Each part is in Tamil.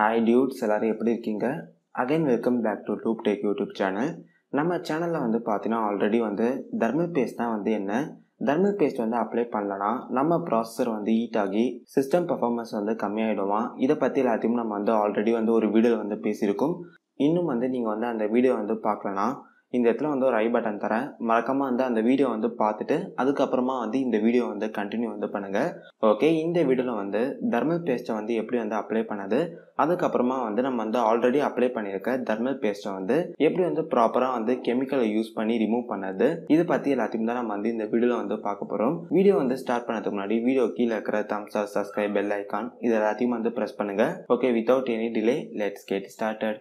Hi dudes, எல்லாரும் எப்படி இருக்கீங்க? Again welcome back to Loop Tech YouTube channel. நம்ம சேனல்ல வந்து பார்த்தீங்கன்னா ஆல்ரெடி வந்து தெர்மல் பேஸ்ட் தான் வந்து என்ன தெர்மல் பேஸ்ட் வந்து அப்ளை பண்ணலனா நம்ம ப்ராசஸர் வந்து ஹீட் ஆகி சிஸ்டம் பெர்ஃபார்மன்ஸ் வந்து கம்மியாயிடுமா? இதை பற்றி எல்லாத்தையும் நம்ம வந்து ஆல்ரெடி வந்து ஒரு வீடியோ வந்து பேசியிருக்கோம். இன்னும் வந்து நீங்கள் வந்து அந்த வீடியோ வந்து பார்க்கலனா இந்த இடத்துல வந்து ஒரு ஐ பட்டன் தரேன், மறக்காமல் வந்து அந்த வீடியோ வந்து பார்த்துட்டு அதுக்கப்புறமா வந்து இந்த வீடியோ வந்து கண்டினியூ வந்து பண்ணுங்கள். ஓகே, இந்த வீடியோவில் வந்து தெர்மல் பேஸ்ட்டை வந்து எப்படி வந்து அப்ளை பண்ணது, அதுக்கப்புறமா வந்து நம்ம வந்து ஆல்ரெடி அப்ளை பண்ணியிருக்க தெர்மல் பேஸ்ட்டை வந்து எப்படி வந்து ப்ராப்பராக வந்து கெமிக்கலை யூஸ் பண்ணி ரிமூவ் பண்ணது, இதை பற்றி எல்லாத்தையும் தான் நம்ம வந்து இந்த வீடியோவில் வந்து பார்க்க போகிறோம். வீடியோ வந்து ஸ்டார்ட் பண்ணதுக்கு முன்னாடி வீடியோ கீழே இருக்கிற தம்ஸ் அப், சப்ஸ்கிரைப், பெல் ஐக்கான் இது எல்லாத்தையும் வந்து ப்ரெஸ் பண்ணுங்கள். Okay, without any delay let's get started.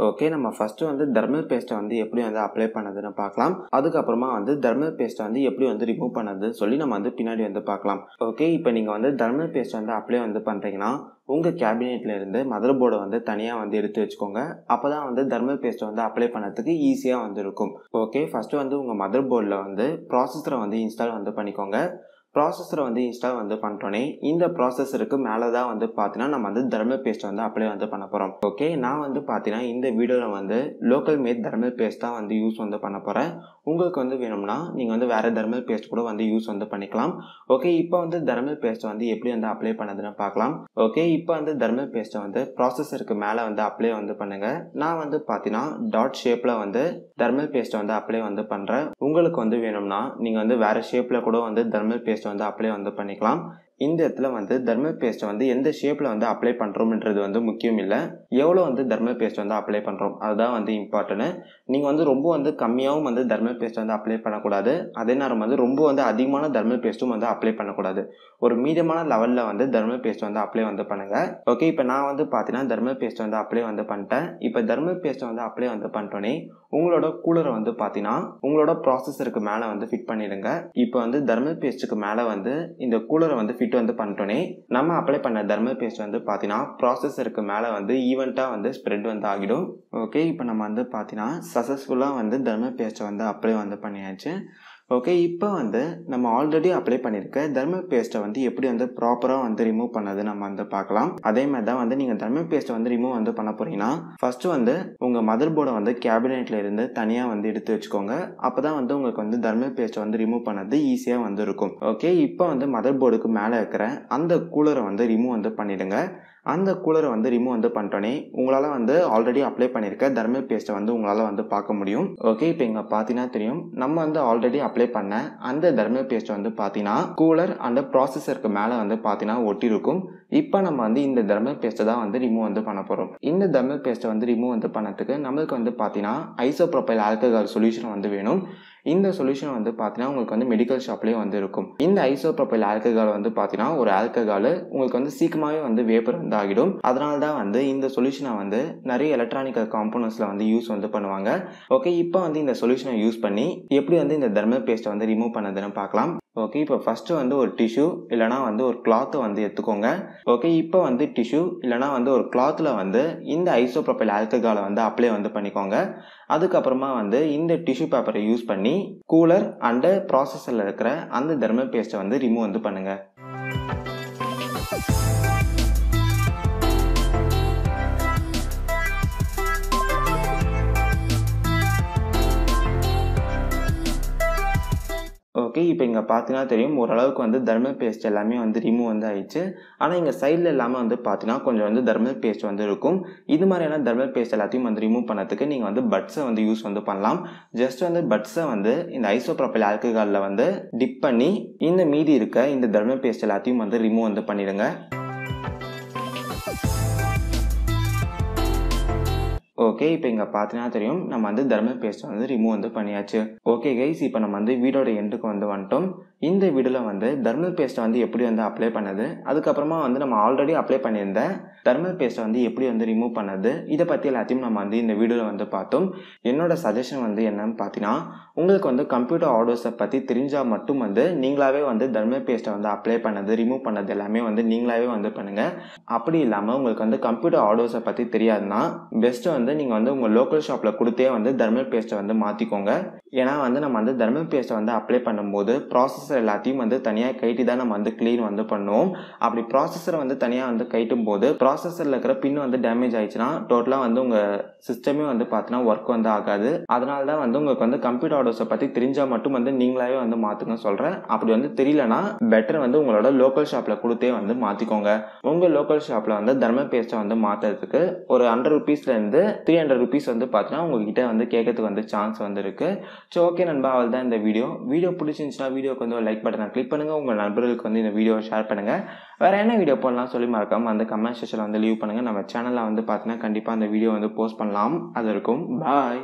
Okay, நம்ம ஃபஸ்ட்டு வந்து தெர்மல் பேஸ்ட்டை வந்து எப்படி வந்து அப்ளை பண்ணதுன்னு பார்க்கலாம். அதுக்கப்புறமா வந்து தெர்மல் பேஸ்ட்டை வந்து எப்படி வந்து ரிமூவ் பண்ணதுன்னு சொல்லி நம்ம வந்து பின்னாடி வந்து பார்க்கலாம். ஓகே, இப்போ நீங்கள் வந்து தெர்மல் பேஸ்ட் வந்து அப்ளை வந்து பண்ணுறீங்கன்னா உங்கள் கேபினெட்டில் இருந்து மதர் போர்டை வந்து தனியாக வந்து எடுத்து வச்சுக்கோங்க. அப்போ தான் வந்து தெர்மல் பேஸ்ட்டை வந்து அப்ளை பண்ணுறதுக்கு ஈஸியாக வந்து இருக்கும். ஓகே, ஃபஸ்ட்டு வந்து உங்கள் மதர் போர்டில் வந்து ப்ராசஸரை வந்து இன்ஸ்டால் வந்து பண்ணிக்கோங்க. ப்ராசஸரை வந்து இன்ஸ்டால் வந்து பண்ணிட்டோன்னே இந்த ப்ராசஸருக்கு மேலே தான் வந்து பார்த்தீங்கன்னா நம்ம வந்து தெர்மல் பேஸ்ட் வந்து அப்ளை வந்து பண்ண போகிறோம். ஓகே, நான் வந்து பார்த்தீங்கன்னா இந்த வீடியோவில் வந்து லோக்கல் மேட் தெர்மல் பேஸ்ட் தான் வந்து யூஸ் வந்து பண்ண போகிறேன். உங்களுக்கு வந்து வேணும்னா நீங்கள் வந்து வேறு தெர்மல் பேஸ்ட் கூட வந்து யூஸ் வந்து பண்ணிக்கலாம். ஓகே, இப்போ வந்து தெர்மல் பேஸ்ட்டை வந்து எப்படி வந்து அப்ளை பண்ணதுன்னு பார்க்கலாம். ஓகே, இப்போ வந்து தெர்மல் பேஸ்ட்டை வந்து ப்ராசஸருக்கு மேலே வந்து அப்ளை வந்து பண்ணுங்கள். நான் வந்து பார்த்தீங்கன்னா டாட் ஷேப்பில் வந்து தெர்மல் பேஸ்ட்டை வந்து அப்ளை வந்து பண்ணுறேன். உங்களுக்கு வந்து வேணும்னா நீங்கள் வந்து வேறு ஷேப்பில் கூட வந்து தெர்மல் பேஸ்ட் வந்து அப்ளை வந்து பண்ணிக்கலாம். இந்த இடத்துல வந்து தெர்மல் பேஸ்ட்டை வந்து எந்த ஷேப்பில் வந்து அப்ளை பண்ணுறோம்ன்றது வந்து முக்கியம் இல்லை, எவ்வளோ வந்து தெர்மல் பேஸ்ட் வந்து அப்ளை பண்ணுறோம் அதுதான் வந்து இம்பார்ட்டன்ட். நீங்கள் வந்து ரொம்ப வந்து கம்மியாகவும் வந்து தெர்மல் பேஸ்ட் வந்து அப்ளை பண்ணக்கூடாது, அதே நேரம் வந்து ரொம்ப வந்து அதிகமான தெர்மல் பேஸ்ட்டும் வந்து அப்ளை பண்ணக்கூடாது. ஒரு மீடியமான லெவலில் வந்து தெர்மல் பேஸ்ட் வந்து அப்ளை வந்து பண்ணுங்கள். ஓகே, இப்போ நான் வந்து பார்த்தீங்கன்னா தெர்மல் பேஸ்ட் வந்து அப்ளை வந்து பண்ணிட்டேன். இப்போ தெர்மல் பேஸ்ட்டை வந்து அப்ளை வந்து பண்ணிட்டோன்னே உங்களோட கூலரை வந்து பார்த்தீங்கன்னா உங்களோட ப்ராசஸருக்கு மேலே வந்து ஃபிட் பண்ணிடுங்க. இப்போ வந்து தெர்மல் பேஸ்ட்டுக்கு மேலே வந்து இந்த கூலரை வந்து ஃபிட் வந்து பண்ணிட்டோன்னே நம்ம அப்ளை பண்ண தெர்மல் பேஸ்ட் வந்து பார்த்தீங்கன்னா ப்ராசஸருக்கு மேலே வந்து ஈவெண்ட்டாக வந்து ஸ்ப்ரெட் வந்து ஆகிடும். ஓகே, இப்போ நம்ம வந்து பார்த்தீங்கன்னா சக்ஸஸ்ஃபுல்லாக வந்து தெர்மல் பேஸ்ட்டை வந்து அப்ளை வந்து பண்ணியாச்சு. ஓகே, இப்போ வந்து நம்ம ஆல்ரெடி அப்ளை பண்ணியிருக்க தெர்மல் பேஸ்ட்டை வந்து எப்படி வந்து ப்ராப்பராக வந்து ரிமூவ் பண்ணது நம்ம வந்து பார்க்கலாம். அதே மாதிரி தான் வந்து நீங்கள் தெர்மல் பேஸ்ட்டை வந்து ரிமூவ் வந்து பண்ண போகிறீங்கன்னா ஃபஸ்ட்டு வந்து உங்கள் மதர் போர்டை வந்து கேபினெட்டில் இருந்து தனியாக வந்து எடுத்து வச்சுக்கோங்க. அப்போ தான் வந்து உங்களுக்கு வந்து தெர்மல் பேஸ்ட்டை வந்து ரிமூவ் பண்ணது ஈஸியாக வந்து இருக்கும். ஓகே, இப்போ வந்து மதர் போர்டுக்கு மேலே இருக்கிற அந்த கூலரை வந்து ரிமூவ் வந்து பண்ணிவிடுங்க. அந்த கூலரை வந்து ரிமூவ் வந்து பண்ணிட்டோன்னே உங்களால் வந்து ஆல்ரெடி அப்ளை பண்ணியிருக்க தெர்மல் பேஸ்ட்டை வந்து உங்களால் வந்து பார்க்க முடியும். ஓகே, இப்போ இங்கே பார்த்தீங்கன்னா தெரியும் நம்ம வந்து ஆல்ரெடி அப்ளை பண்ண அந்த தெர்மல் பேஸ்ட்டை வந்து பார்த்தீங்கன்னா கூலர் அந்த ப்ராசஸருக்கு மேலே வந்து பார்த்தீங்கன்னா ஒட்டியிருக்கும். இப்போ நம்ம வந்து இந்த தெர்மல் பேஸ்ட்டை தான் வந்து ரிமூவ் வந்து பண்ண போகிறோம். இந்த தெர்மல் பேஸ்ட்டை வந்து ரிமூவ் வந்து பண்ணதுக்கு நம்மளுக்கு வந்து பார்த்தீங்கன்னா ஐசோப்ரோபைல் ஆல்கஹால் சொல்யூஷன் வந்து வேணும். இந்த சொல்யூஷன் வந்து பார்த்தீங்கன்னா உங்களுக்கு வந்து மெடிக்கல் ஷாப்லேயே வந்து இருக்கும். இந்த ஐசோப்ரோபைல் ஆல்கஹால் வந்து பார்த்தீங்கன்னா ஒரு ஆல்கஹால் உங்களுக்கு வந்து சீக்கிரமாகவே வந்து வேப்பர் வந்து ஆகிடும். அதனால தான் வந்து இந்த சொல்யூஷனை வந்து நிறைய எலக்ட்ரானிக்கல் காம்போனன்ட்ஸில் வந்து யூஸ் வந்து பண்ணுவாங்க. ஓகே, இப்போ வந்து இந்த சொல்யூஷனை யூஸ் பண்ணி எப்படி வந்து இந்த தெர்மல் பேஸ்ட்டை வந்து ரிமூவ் பண்ணதுன்னு பார்க்கலாம். ஓகே, இப்போ ஃபஸ்ட்டு வந்து ஒரு டிஷ்யூ இல்லைனா வந்து ஒரு கிளாத்தை வந்து எடுத்துக்கோங்க. ஓகே, இப்போ வந்து டிஷ்யூ இல்லைனா வந்து ஒரு கிளாத்தில் வந்து இந்த ஐசோப்ரோபைல் ஆல்கஹாலை வந்து அப்ளை வந்து பண்ணிக்கோங்க. அதுக்கப்புறமா வந்து இந்த டிஷ்யூ பேப்பரை யூஸ் பண்ணி கூலர் அண்டு ப்ராசஸரில் இருக்கிற அந்த தெர்மல் பேஸ்ட்டை வந்து ரிமூவ் வந்து பண்ணுங்கள். ஓகே, இப்போ இங்கே பார்த்தீங்கன்னா தெரியும் ஓரளவுக்கு வந்து தெர்மல் பேஸ்ட் எல்லாமே வந்து ரிமூவ் வந்து ஆயிடுச்சு. ஆனால் இங்கே சைடில் இல்லாமல் வந்து பார்த்தீங்கன்னா கொஞ்சம் வந்து தெர்மல் பேஸ்ட் வந்து இருக்கும். இது மாதிரியான தெர்மல் பேஸ்ட் எல்லாத்தையும் வந்து ரிமூவ் பண்ணதுக்கு நீங்கள் வந்து பட்ஸை வந்து யூஸ் வந்து பண்ணலாம். ஜஸ்ட் வந்து பட்ஸை வந்து இந்த ஐசோப்ரோபைல் ஆல்கஹாலில் வந்து டிப் பண்ணி இந்த மீதி இருக்க இந்த தெர்மல் பேஸ்ட் எல்லாத்தையும் வந்து ரிமூவ் வந்து பண்ணிடுங்க. ஓகே, இப்போ இங்கே பார்த்தீங்கன்னா தெரியும் நம்ம வந்து தெர்மல் பேஸ்ட்டை வந்து ரிமூவ் வந்து பண்ணியாச்சு. ஓகே கைஸ், இப்போ நம்ம வந்து வீடியோட எண்டுக்கு வந்து வந்துட்டோம். இந்த வீடியோவில் வந்து தெர்மல் பேஸ்ட்டை வந்து எப்படி வந்து அப்ளை பண்ணது, அதுக்கப்புறமா வந்து நம்ம ஆல்ரெடி அப்ளை பண்ணியிருந்த தெர்மல் பேஸ்ட்டை வந்து எப்படி வந்து ரிமூவ் பண்ணது, இதை பற்றி எல்லாத்தையும் நம்ம வந்து இந்த வீடியோவில் வந்து பார்த்தோம். என்னோட சஜஷன் வந்து என்னன்னு பார்த்தீங்கன்னா உங்களுக்கு வந்து கம்ப்யூட்டர் ஆர்டர்ஸை பற்றி தெரிஞ்சால் மட்டும் வந்து நீங்களாவே வந்து தெர்மல் பேஸ்ட்டை வந்து அப்ளை பண்ணது ரிமூவ் பண்ணது எல்லாமே வந்து நீங்களாவே வந்து பண்ணுங்கள். அப்படி இல்லாமல் உங்களுக்கு வந்து கம்ப்யூட்டர் ஆர்டர்ஸை பற்றி தெரியாதுன்னா பெஸ்ட்டு வந்து நீங்கள் நீங்கள் வந்து உங்கள் லோக்கல் ஷாப்பில் கொடுத்தே வந்து தெர்மல் பேஸ்ட்டை வந்து மாற்றிக்கோங்க. ஏன்னா வந்து நம்ம வந்து தெர்மல் பேஸ்ட்டை வந்து அப்ளை பண்ணும்போது ப்ராசஸர் எல்லாத்தையும் வந்து தனியாக கைட்டி தான் நம்ம வந்து க்ளீன் வந்து பண்ணுவோம். அப்படி ப்ராசஸரை வந்து தனியாக வந்து கைட்டும் போது ப்ராசஸரில் இருக்கிற பின் வந்து டேமேஜ் ஆயிடுச்சுன்னா டோட்டலாக வந்து உங்கள் சிஸ்டமே வந்து பார்த்தீங்கன்னா ஒர்க் வந்து ஆகாது. அதனால தான் வந்து உங்களுக்கு வந்து கம்ப்யூட்டர் ஆர்டர்ஸை பற்றி தெரிஞ்சால் மட்டும் வந்து நீங்களாவே வந்து மாற்றுங்க சொல்கிறேன். அப்படி வந்து தெரியலனா பெட்டர் வந்து உங்களோட லோக்கல் ஷாப்பில் கொடுத்தே வந்து மாற்றிக்கோங்க. உங்கள் லோக்கல் ஷாப்பில் வந்து தெர்மல் பேஸ்ட்டை வந்து மாற்றுறதுக்கு ஒரு 100 rupeesலேருந்து 300 rupees வந்து பார்த்தீங்கன்னா உங்ககிட்ட வந்து கேட்கறதுக்கு வந்து சான்ஸ் வந்து இருக்குது. ஸோ ஓகே நண்பா, அவள் தான் இந்த வீடியோ பிடிச்சிருந்துச்சுன்னா வீடியோக்கு வந்து ஒரு லைக் பட்டனை கிளிக் பண்ணுங்கள். உங்கள் நண்பர்களுக்கு வந்து இந்த வீடியோவை ஷேர் பண்ணுங்கள். வேறு என்ன வீடியோ போடலாம் சொல்லி மறக்காமல் அந்த கமெண்ட் செக்ஷனில் வந்து லீவ் பண்ணுங்கள். நம்ம சேனலில் வந்து பார்த்தீங்கன்னா கண்டிப்பாக அந்த வீடியோ வந்து போஸ்ட் பண்ணலாம். அது இருக்கும். பாய்.